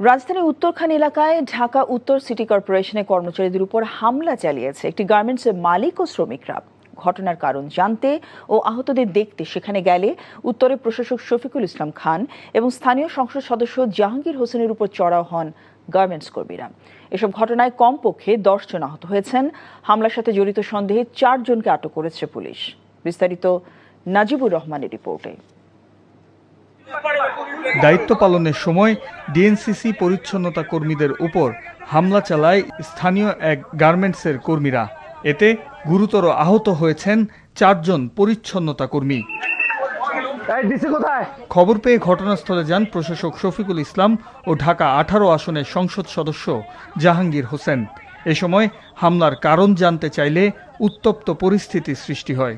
রাজধানীর উত্তরখান এলাকায় ঢাকা উত্তর সিটি কর্পোরেশনের কর্মচারীদের উপর হামলা চালিয়েছে একটি গার্মেন্টসের মালিক ও শ্রমিকরা। ঘটনার কারণ জানতে ও আহতদের দেখতে সেখানে গেলে উত্তরের প্রশাসক শফিকুল ইসলাম খান এবং স্থানীয় সংসদ সদস্য জাহাঙ্গীর হোসেনের উপর চড়াও হন গার্মেন্টস কর্মীরা। এসব ঘটনায় কমপক্ষে 10 জন আহত হয়েছেন। হামলার সাথে জড়িত সন্দেহে 4 জনকে আটক করেছে পুলিশ। বিস্তারিত নাজিবুর রহমানের রিপোর্টে। দায়িত্ব পালনের সময় ডিএনসিসি পরিচ্ছন্নতা কর্মীদের উপর হামলা চালায় স্থানীয় এক গার্মেন্টসের কর্মীরা। এতে গুরুতর আহত হয়েছেন 4 জন পরিচ্ছন্নতা কর্মী। খবর পেয়ে ঘটনাস্থলে যান প্রশাসক শফিকুল ইসলাম ও ঢাকা 18 আসনের সংসদ সদস্য জাহাঙ্গীর হোসেন। এ সময় হামলার কারণ জানতে চাইলে উত্তপ্ত পরিস্থিতি সৃষ্টি হয়।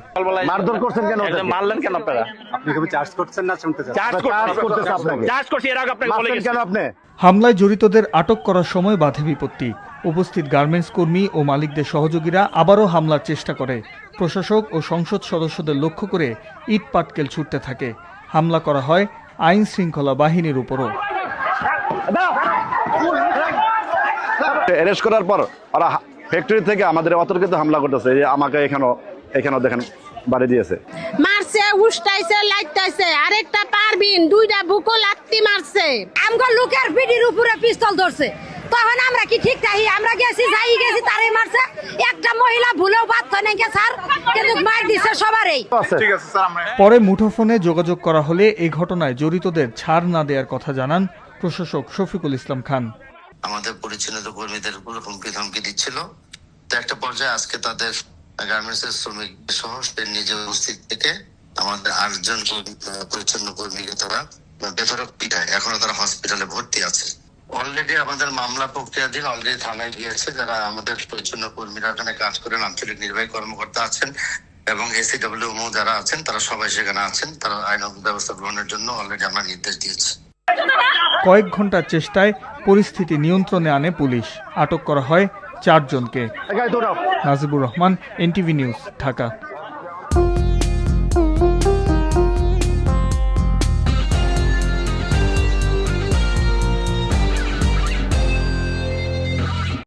মারধর করছেন কেন? মারলেন কেন আপনারা? আপনি কি চার্জ করছেন না শুনতে চাচ্ছেন? চার্জ করতেছে আপনাকে। চার্জ করছি, এর আগে আপনাকে বলে গেছি কেন আপনি? হামলায় জড়িতদের আটক করার সময় বাধে বিপত্তি। উপস্থিত গার্মেন্টস কর্মী ও মালিকদের সহযোগীরা আবারও হামলার চেষ্টা করে। প্রশাসক ও সংসদ সদস্যদের লক্ষ্য করে ইট পাটকেল ছুটতে থাকে। হামলা করা হয় আইন শৃঙ্খলা বাহিনীর উপরও। অ্যারেস্ট করার পর ওরা ফ্যাক্টরি থেকে আমাদের অতর্কিত হামলা করতেছে। এই যে আমাকে এখানেও দেখেন বাড়ি দিয়েছে, মারছে, উষ্টাইছে, লাইটাইছে, আরেকটা পারবিন 2টা বুকো লাত্তি মারছে। আমগো লোকের পিঠির উপরে পিস্তল ধরছে। তখন আমরা কি ঠিক তাই আমরা গেছি তারে মারছে। একটা মহিলা ভুলেও বাধ্য নেই স্যার, কিন্তু মার দিছে সবারই। ঠিক আছে স্যার, আমরা পরে মুঠোফোনে যোগাযোগ করা হলে এই ঘটনায় জড়িতদের ছাড় না দেওয়ার কথা জানান প্রশাসক শফিকুল ইসলাম খান। আমাদের পরিচ্ছন্নতা কর্মীদের উপর হুমকি ধমকি দিচ্ছিল। তো একটা পর্যায়ে আজকে তাদের গার্মেন্টসের শ্রমিক সহ নিজে উপস্থিত থেকে আমাদের 8 জন পরিচ্ছন্ন কর্মীকে তারা বেফারক পিটায়। এখনো তারা হসপিটালে ভর্তি আছে। অলরেডি আমাদের মামলা প্রক্রিয়াধীন, অলরেডি থানায় গিয়েছে। যারা আমাদের পরিচ্ছন্ন কর্মীরা এখানে কাজ করেন, আঞ্চলিক নির্বাহী কর্মকর্তা আছেন এবং এসিডব্লিউ যারা আছেন তারা সবাই সেখানে আছেন। তারা আইনগত ব্যবস্থা গ্রহণের জন্য অলরেডি আমরা নির্দেশ দিয়েছি। কয়েক ঘন্টার চেষ্টায় পরিস্থিতি নিয়ন্ত্রণে আনে পুলিশ। আটক করা হয় 4 জনকে। Najibur Rahman, NTV news, Dhaka.